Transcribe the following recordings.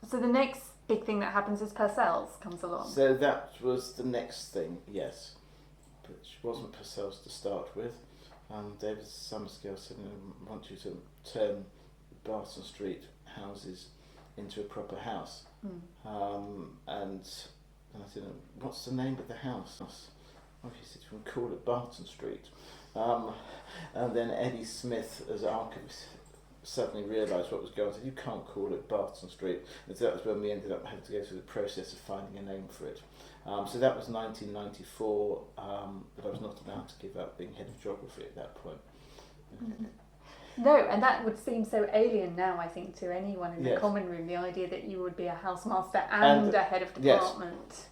So the next big thing that happens is Purcell's comes along. So that was the next thing, yes. Which wasn't Purcell's to start with. David Summerscale said, I want you to turn Barton Street houses into a proper house. And I said, what's the name of the house? Well, he said, we'll call it Barton Street. And then Eddie Smith, as archivist, suddenly realised what was going on. He said, you can't call it Barton Street. And so that was when we ended up having to go through the process of finding a name for it. So that was 1994, but I was not allowed to give up being head of geography at that point. No, and that would seem so alien now, I think, to anyone in the Yes. common room, the idea that you would be a housemaster and a head of department.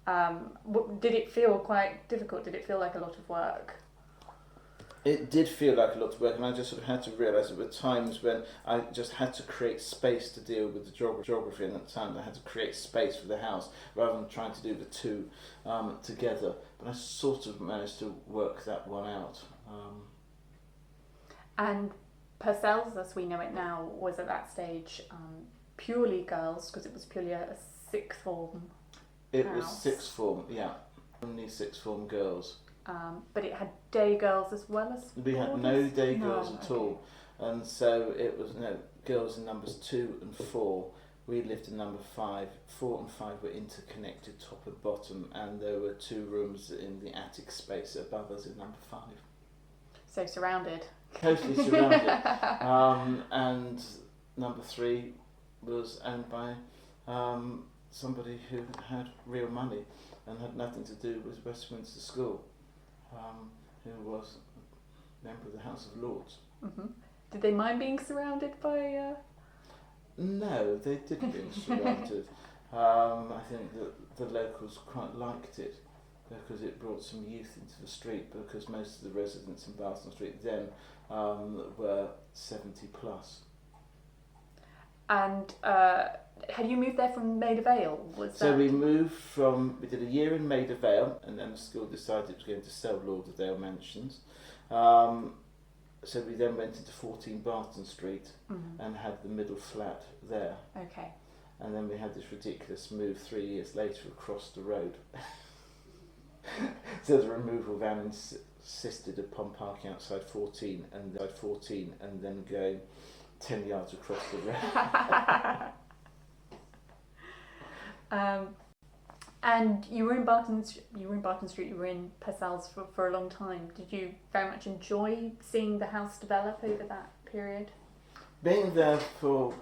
Yes. Did it feel quite difficult? Did it feel like a lot of work? It did feel like a lot of work, and I just sort of had to realise there were times when I just had to create space to deal with the geography, and at the time I had to create space for the house rather than trying to do the two together. But I sort of managed to work that one out. And Purcell's, as we know it now, was at that stage purely girls, because it was purely a sixth form It house. was sixth form, yeah, only sixth form girls. But it had day girls as well as We had no day girls at okay. all, and so it was girls in numbers 2 and 4. We lived in number 5. 4 and 5 were interconnected top and bottom, and there were 2 rooms in the attic space above us in number 5. So surrounded. Totally surrounded. And number 3 was owned by somebody who had real money and had nothing to do with Westminster School, who was a member of the House of Lords. Mm-hmm. Did they mind being surrounded by... No, they didn't being surrounded. I think that the locals quite liked it because it brought some youth into the street, because most of the residents in Barton Street then were 70 plus. And had you moved there from Maida Vale? We did a year in Maida Vale, and then the school decided it was going to sell Lauderdale Mansions. So we then went into 14 Barton Street and had the middle flat there. Okay. And then we had this ridiculous move 3 years later across the road. So the removal van insisted upon parking outside 14 and then going 10 yards across the road. And you were in Barton Street. You were in Purcell's for a long time. Did you very much enjoy seeing the house develop over that period? Being there for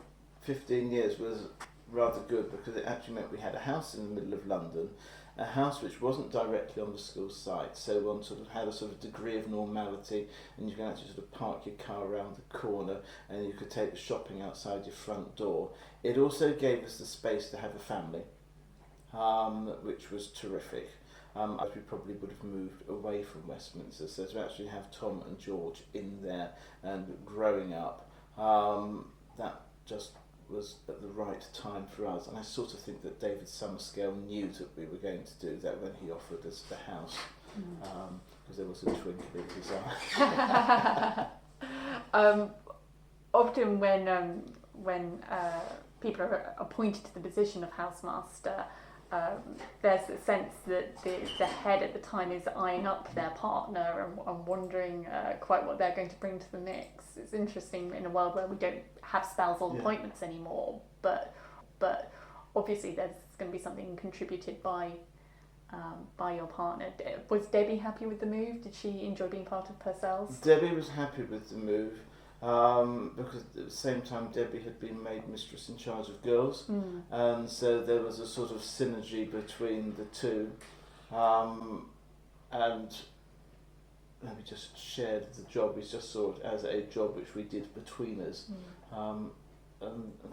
15 years was rather good, because it actually meant we had a house in the middle of London, a house which wasn't directly on the school site, so one sort of had a sort of degree of normality, and you can actually sort of park your car around the corner, and you could take the shopping outside your front door. It also gave us the space to have a family, which was terrific. As we probably would have moved away from Westminster, so to actually have Tom and George in there and growing up, that just was at the right time for us. And I sort of think that David Summerscale knew that we were going to do that when he offered us the house, because there was a twinkle in his eye. Often when people are appointed to the position of housemaster, there's a sense that the head at the time is eyeing up their partner and wondering quite what they're going to bring to the mix. It's interesting in a world where we don't have spousal appointments anymore, but obviously there's going to be something contributed by your partner. Was Debbie happy with the move? Did she enjoy being part of Purcell's? Debbie was happy with the move. Because at the same time Debbie had been made mistress in charge of girls, and so there was a sort of synergy between the two, and we just shared the job. We just saw it as a job which we did between us, and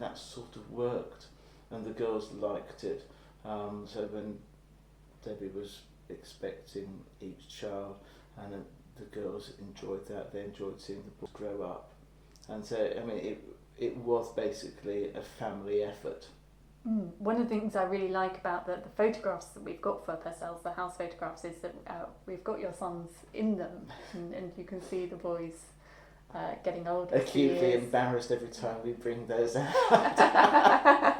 that sort of worked, and the girls liked it. So when Debbie was expecting each child, and the girls enjoyed that, they enjoyed seeing the boys grow up. And so, I mean, it was basically a family effort. One of the things I really like about the photographs that we've got for Purcell's, the house photographs, is that we've got your sons in them, and you can see the boys getting older. Acutely embarrassed every time we bring those out.